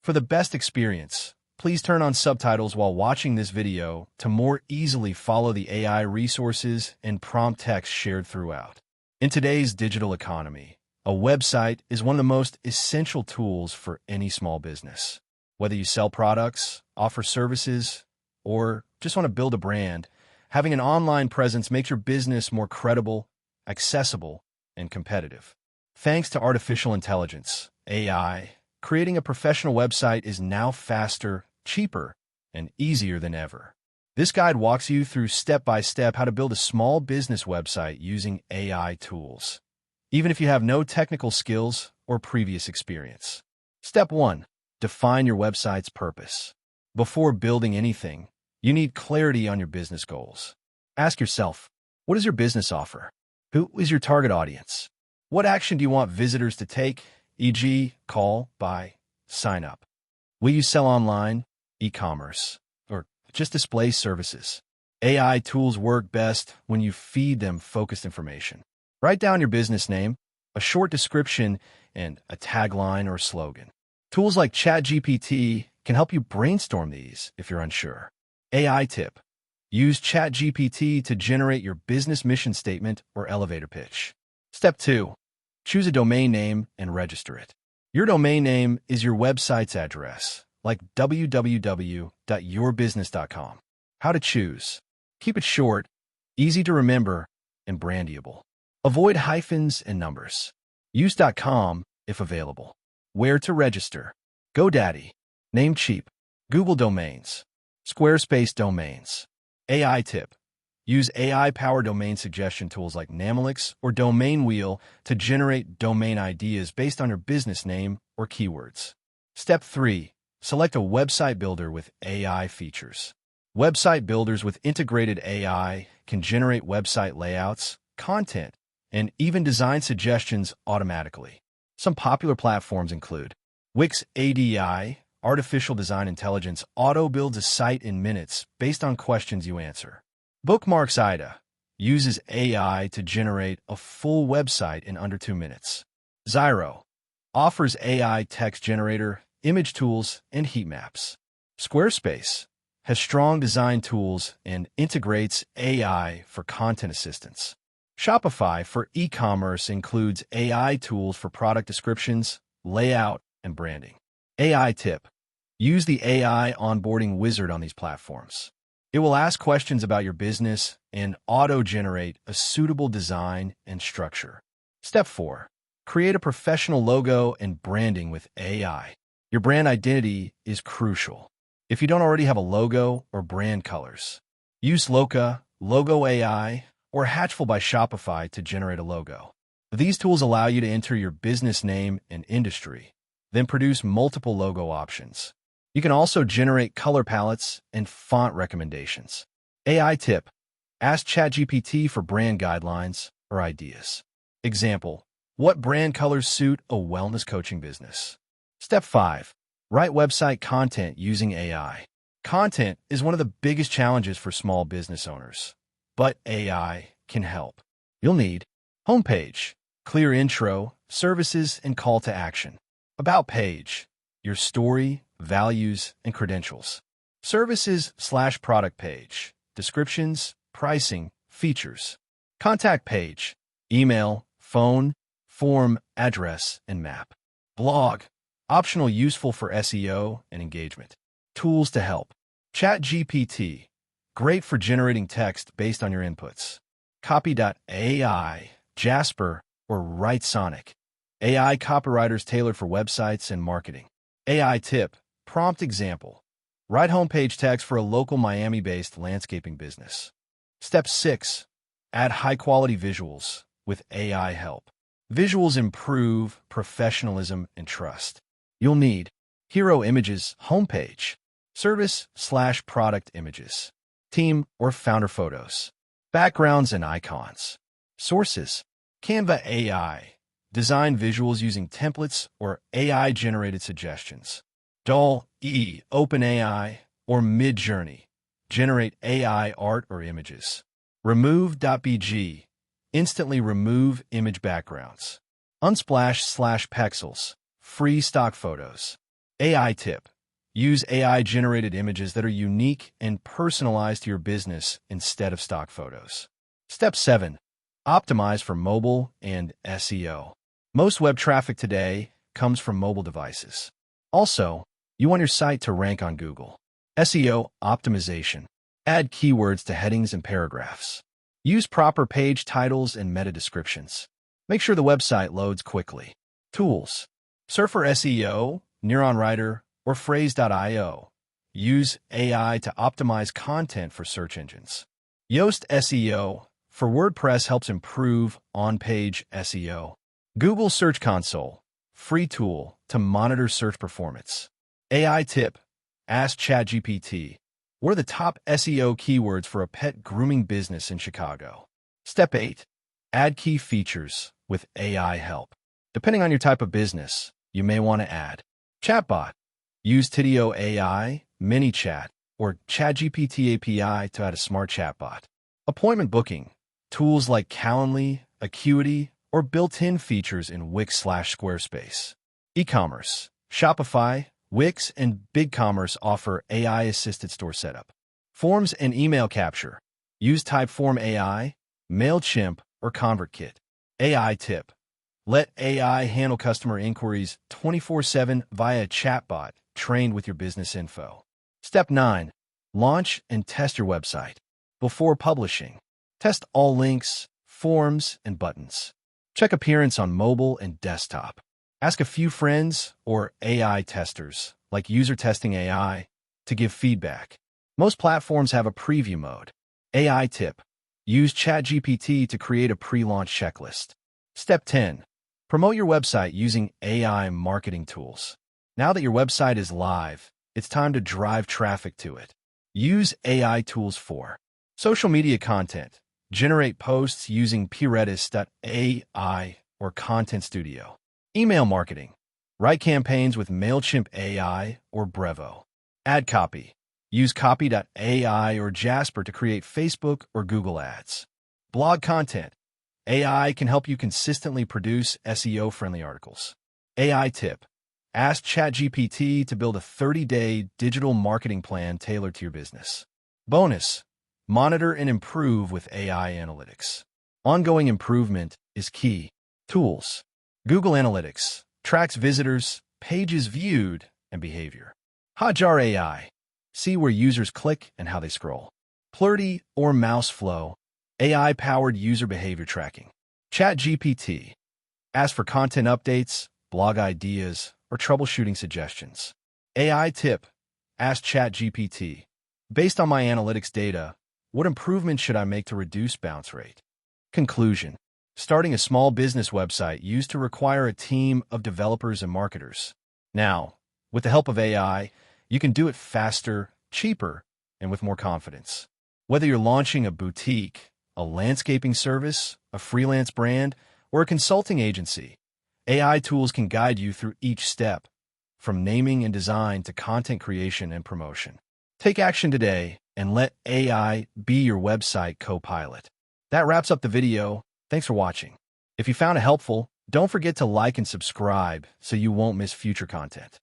For the best experience, please turn on subtitles while watching this video to more easily follow the AI resources and prompt text shared throughout. In today's digital economy, a website is one of the most essential tools for any small business. Whether you sell products, offer services, or just want to build a brand, having an online presence makes your business more credible, accessible, and competitive. Thanks to artificial intelligence, AI, creating a professional website is now faster, cheaper, and easier than ever. This guide walks you through step-by-step how to build a small business website using AI tools, even if you have no technical skills or previous experience. Step 1. Define your website's purpose. Before building anything, you need clarity on your business goals. Ask yourself, what does your business offer? Who is your target audience? What action do you want visitors to take, e.g., call, buy, sign up? Will you sell online, e-commerce, or just display services? AI tools work best when you feed them focused information. Write down your business name, a short description, and a tagline or slogan. Tools like ChatGPT can help you brainstorm these if you're unsure. AI tip: use ChatGPT to generate your business mission statement or elevator pitch. Step 2. Choose a domain name and register it. Your domain name is your website's address, like www.yourbusiness.com. How to choose: keep it short, easy to remember, and brandiable. Avoid hyphens and numbers. Use .com if available. Where to register: GoDaddy, Namecheap, Google Domains, Squarespace Domains. AI tip: use AI-powered domain suggestion tools like Namelix or Domain Wheel to generate domain ideas based on your business name or keywords. Step 3. Select a website builder with AI features. Website builders with integrated AI can generate website layouts, content, and even design suggestions automatically. Some popular platforms include Wix ADI, artificial design intelligence, auto-builds a site in minutes based on questions you answer. Bookmarks IDA uses AI to generate a full website in under 2 minutes. Zyro offers AI text generator, image tools, and heat maps. Squarespace has strong design tools and integrates AI for content assistance. Shopify for e-commerce includes AI tools for product descriptions, layout, and branding. AI tip: use the AI onboarding wizard on these platforms. It will ask questions about your business and auto-generate a suitable design and structure. Step 4. Create a professional logo and branding with AI. Your brand identity is crucial. If you don't already have a logo or brand colors, use Loka, Logo AI, or Hatchful by Shopify to generate a logo. These tools allow you to enter your business name and industry, then produce multiple logo options. You can also generate color palettes and font recommendations. AI tip: ask ChatGPT for brand guidelines or ideas. Example: what brand colors suit a wellness coaching business? Step 5. Write website content using AI. Content is one of the biggest challenges for small business owners, but AI can help. You'll need homepage, clear intro, services, and call to action. About page, your story, values, and credentials. Services/product page, descriptions, pricing, features. Contact page, email, phone, form, address, and map. Blog, optional, useful for SEO and engagement. Tools to help: ChatGPT, great for generating text based on your inputs. Copy.ai, Jasper, or WriteSonic, AI copywriters tailored for websites and marketing. AI tip: prompt example: write homepage text for a local Miami-based landscaping business. Step 6. Add high-quality visuals with AI help. Visuals improve professionalism and trust. You'll need hero images, homepage, service/product images, team or founder photos, backgrounds and icons. Sources: Canva AI, design visuals using templates or AI-generated suggestions. DALL-E, OpenAI, or Midjourney, generate AI art or images. Remove.bg, instantly remove image backgrounds. Unsplash/Pexels, free stock photos. AI tip. Use AI-generated images that are unique and personalized to your business instead of stock photos. Step 7. Optimize for mobile and SEO. Most web traffic today comes from mobile devices. Also, you want your site to rank on Google. SEO optimization. Add keywords to headings and paragraphs. Use proper page titles and meta descriptions. Make sure the website loads quickly. Tools. Surfer SEO, Neuron Writer, or Phrase.io. Use AI to optimize content for search engines. Yoast SEO for WordPress helps improve on-page SEO. Google Search Console, free tool to monitor search performance. AI tip. Ask ChatGPT. What are the top SEO keywords for a pet grooming business in Chicago? Step 8. Add key features with AI help. Depending on your type of business, you may want to add chatbot. Use Tidio AI, MiniChat, or ChatGPT API to add a smart chatbot. Appointment booking. Tools like Calendly, Acuity, or built-in features in Wix/Squarespace. E-commerce. Shopify, Wix, and BigCommerce offer AI-assisted store setup. Forms and email capture. Use Typeform AI, MailChimp, or ConvertKit. AI tip. Let AI handle customer inquiries 24/7 via a chatbot trained with your business info. Step 9. Launch and test your website. Before publishing, test all links, forms, and buttons. Check appearance on mobile and desktop. Ask a few friends or AI testers, like User Testing AI, to give feedback. Most platforms have a preview mode. AI tip. Use ChatGPT to create a pre-launch checklist. Step 10. Promote your website using AI marketing tools. Now that your website is live, it's time to drive traffic to it. Use AI tools for social media content. Generate posts using Predis.ai or Content Studio. Email marketing. Write campaigns with MailChimp AI or Brevo. Ad copy. Use Copy.ai or Jasper to create Facebook or Google ads. Blog content. AI can help you consistently produce SEO-friendly articles. AI tip. Ask ChatGPT to build a 30-day digital marketing plan tailored to your business. Bonus. Monitor and improve with AI analytics. Ongoing improvement is key. Tools. Google Analytics tracks visitors, pages viewed, and behavior. Hotjar AI. See where users click and how they scroll. Plurdy or Mouseflow. AI-powered user behavior tracking. ChatGPT. Ask for content updates, blog ideas, or troubleshooting suggestions. AI tip. Ask ChatGPT. Based on my analytics data, what improvements should I make to reduce bounce rate? Conclusion. Starting a small business website used to require a team of developers and marketers. Now, with the help of AI, you can do it faster, cheaper, and with more confidence. Whether you're launching a boutique, a landscaping service, a freelance brand, or a consulting agency, AI tools can guide you through each step, from naming and design to content creation and promotion. Take action today and let AI be your website co-pilot. That wraps up the video. Thanks for watching. If you found it helpful, don't forget to like and subscribe so you won't miss future content.